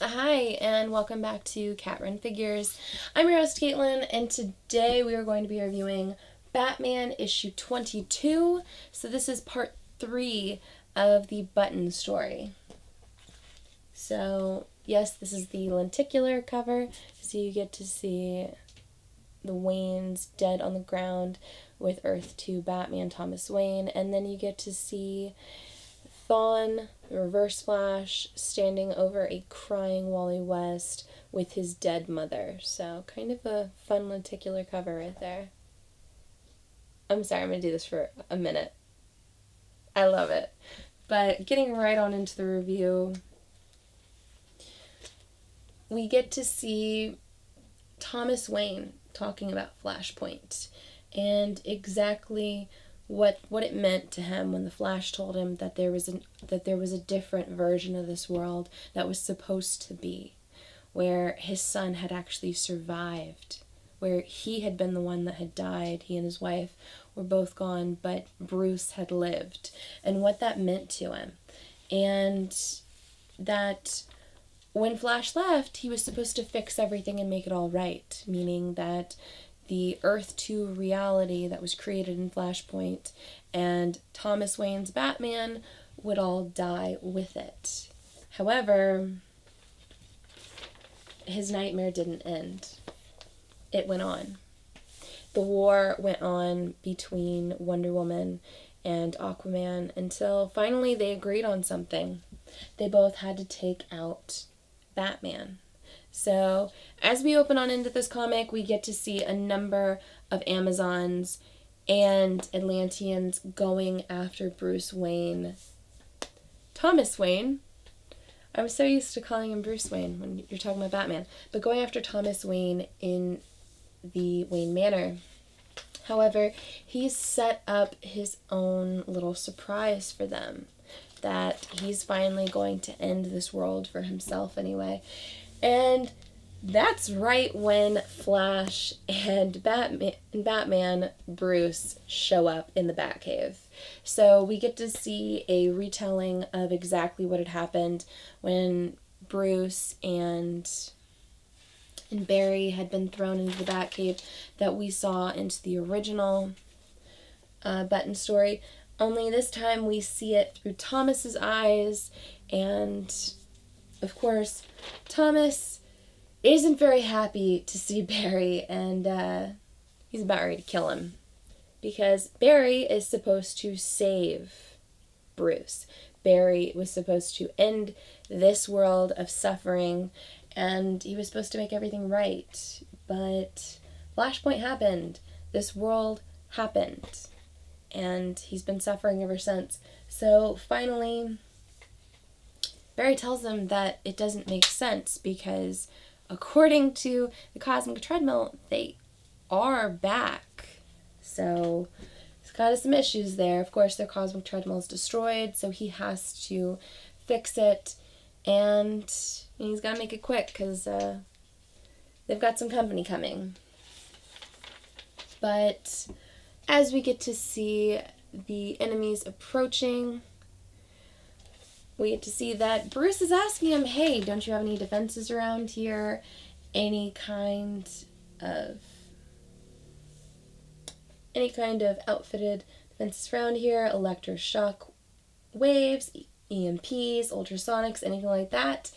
Hi, and welcome back to Cat Run Figures. I'm your host, Caitlin, and today we are going to be reviewing Batman issue 22. So, this is part 3 of the Button story. So, yes, this is the lenticular cover, so you get to see the Waynes dead on the ground with Earth 2 Batman Thomas Wayne, and then you get to see Thawne, Reverse Flash, standing over a crying Wally West with his dead mother. So, kind of a fun lenticular cover right there. I'm sorry, I'm going to do this for a minute. I love it. But getting right on into the review, we get to see Thomas Wayne talking about Flashpoint and exactly what it meant to him when the Flash told him that there was a different version of this world that was supposed to be, where his son had actually survived, where he had been the one that had died. He and his wife were both gone, but Bruce had lived, and what that meant to him. And that when Flash left, he was supposed to fix everything and make it all right, meaning that the Earth 2 reality that was created in Flashpoint and Thomas Wayne's Batman would all die with it. However, his nightmare didn't end. It went on. The war went on between Wonder Woman and Aquaman until finally they agreed on something. They both had to take out Batman. So, as we open on into this comic, we get to see a number of Amazons and Atlanteans going after Bruce Wayne. Thomas Wayne. I'm so used to calling him Bruce Wayne when you're talking about Batman, but going after Thomas Wayne in the Wayne Manor. However, he's set up his own little surprise for them, that he's finally going to end this world for himself anyway. And that's right when Flash and Batman Bruce show up in the Batcave. So we get to see a retelling of exactly what had happened when Bruce and Barry had been thrown into the Batcave that we saw into the original Button story. Only this time we see it through Thomas's eyes, and of course, Thomas isn't very happy to see Barry, and he's about ready to kill him. Because Barry is supposed to save Bruce. Barry was supposed to end this world of suffering, and he was supposed to make everything right. But Flashpoint happened. This world happened. And he's been suffering ever since. So finally, Barry tells him that it doesn't make sense because according to the Cosmic Treadmill, they are back. So he's got some issues there. Of course, their Cosmic Treadmill is destroyed, so he has to fix it. And he's got to make it quick because they've got some company coming. But as we get to see the enemies approaching, we get to see that Bruce is asking him, hey, don't you have any defenses around here? Any kind of outfitted defenses around here? Electroshock waves, EMPs, ultrasonics, anything like that?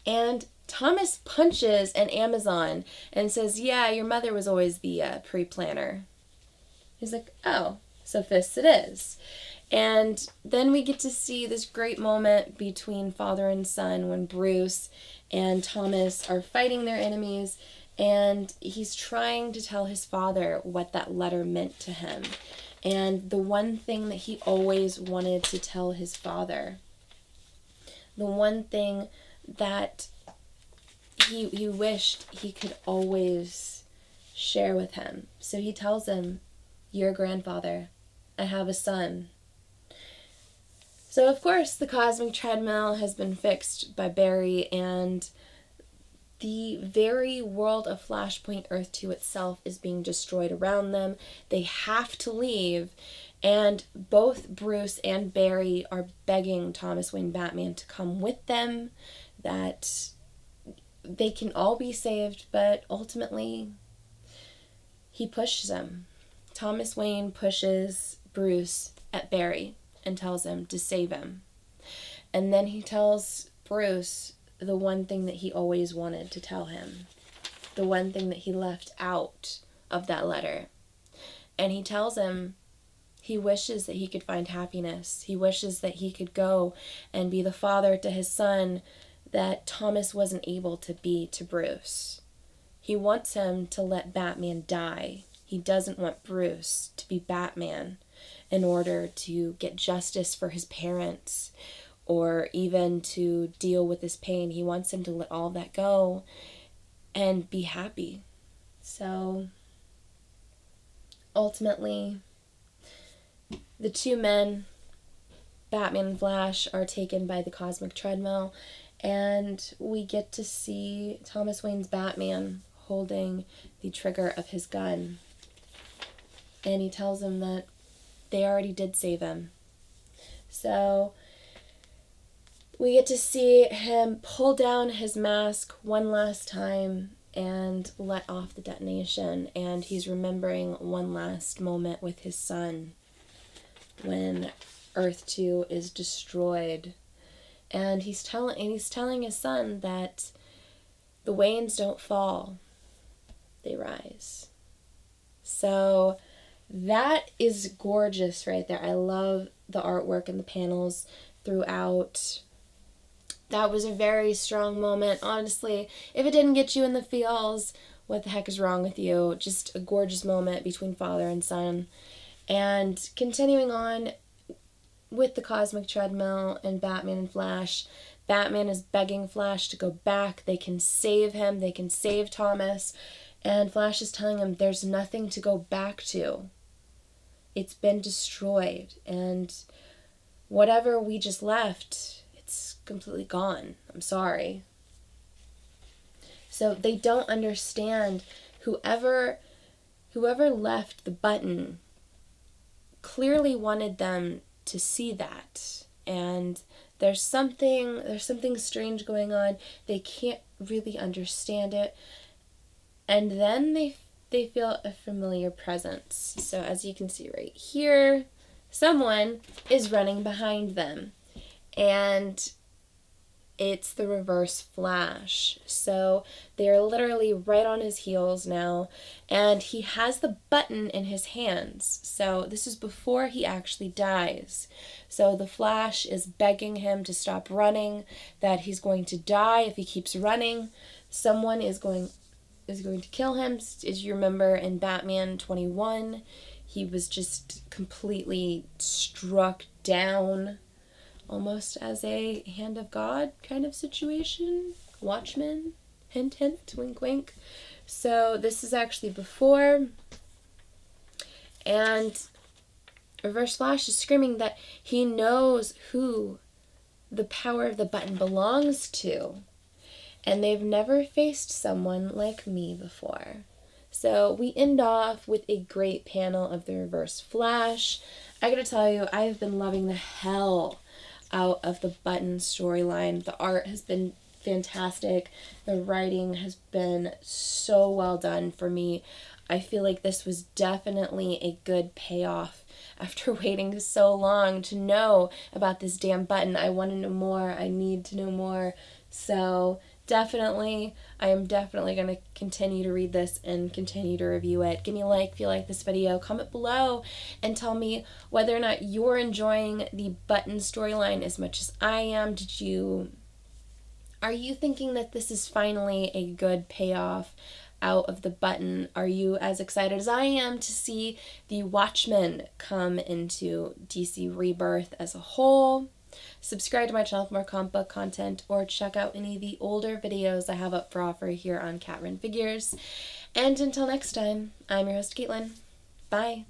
And Thomas punches an Amazon and says, yeah, your mother was always the pre-planner. He's like, oh, so fists it is. And then we get to see this great moment between father and son when Bruce and Thomas are fighting their enemies, and he's trying to tell his father what that letter meant to him. And the one thing that he always wanted to tell his father, the one thing that he wished he could always share with him. So he tells him, your grandfather, I have a son. So, of course, the Cosmic Treadmill has been fixed by Barry, and the very world of Flashpoint Earth 2 itself is being destroyed around them. They have to leave, and both Bruce and Barry are begging Thomas Wayne Batman to come with them, that they can all be saved, but ultimately he pushes him. Thomas Wayne pushes Bruce at Barry and tells him to save him. And then he tells Bruce the one thing that he always wanted to tell him, the one thing that he left out of that letter. And he tells him he wishes that he could find happiness. He wishes that he could go and be the father to his son that Thomas wasn't able to be to Bruce. He wants him to let Batman die. He doesn't want Bruce to be Batman in order to get justice for his parents or even to deal with his pain. He wants him to let all that go and be happy. So ultimately, the two men, Batman and Flash, are taken by the cosmic treadmill, and we get to see Thomas Wayne's Batman holding the trigger of his gun. And he tells him that they already did save him. So we get to see him pull down his mask one last time and let off the detonation. And he's remembering one last moment with his son when Earth 2 is destroyed. And he's telling his son that the Waynes don't fall, they rise. So that is gorgeous right there. I love the artwork and the panels throughout. That was a very strong moment. Honestly, if it didn't get you in the feels, what the heck is wrong with you? Just a gorgeous moment between father and son. And continuing on with the cosmic treadmill and Batman and Flash, Batman is begging Flash to go back. They can save him. They can save Thomas. And Flash is telling him there's nothing to go back to. It's been destroyed. And whatever we just left, it's completely gone. I'm sorry. So they don't understand. Whoever left the button clearly wanted them to see that. And there's something strange going on. They can't really understand it. And then they feel a familiar presence. So as you can see right here, someone is running behind them. And it's the Reverse Flash. So they're literally right on his heels now. And he has the button in his hands. So this is before he actually dies. So the Flash is begging him to stop running, that he's going to die if he keeps running. Someone is going to kill him. As you remember in Batman 21, he was just completely struck down, almost as a hand of God kind of situation. Watchmen, hint, hint, wink, wink. So this is actually before. And Reverse Flash is screaming that he knows who the power of the button belongs to. And they've never faced someone like me before. So we end off with a great panel of the Reverse Flash. I gotta tell you, I have been loving the hell out of the button storyline. The art has been fantastic. The writing has been so well done for me. I feel like this was definitely a good payoff after waiting so long to know about this damn button. I want to know more. I need to know more. So I am definitely going to continue to read this and continue to review it. Give me a like if you like this video. Comment below and tell me whether or not you're enjoying the button storyline as much as I am. Are you thinking that this is finally a good payoff out of the button? Are you as excited as I am to see the Watchmen come into DC Rebirth as a whole? Subscribe to my channel for more comic book content, or check out any of the older videos I have up for offer here on Cat Run Figures. And until next time, I'm your host, Caitlin. Bye.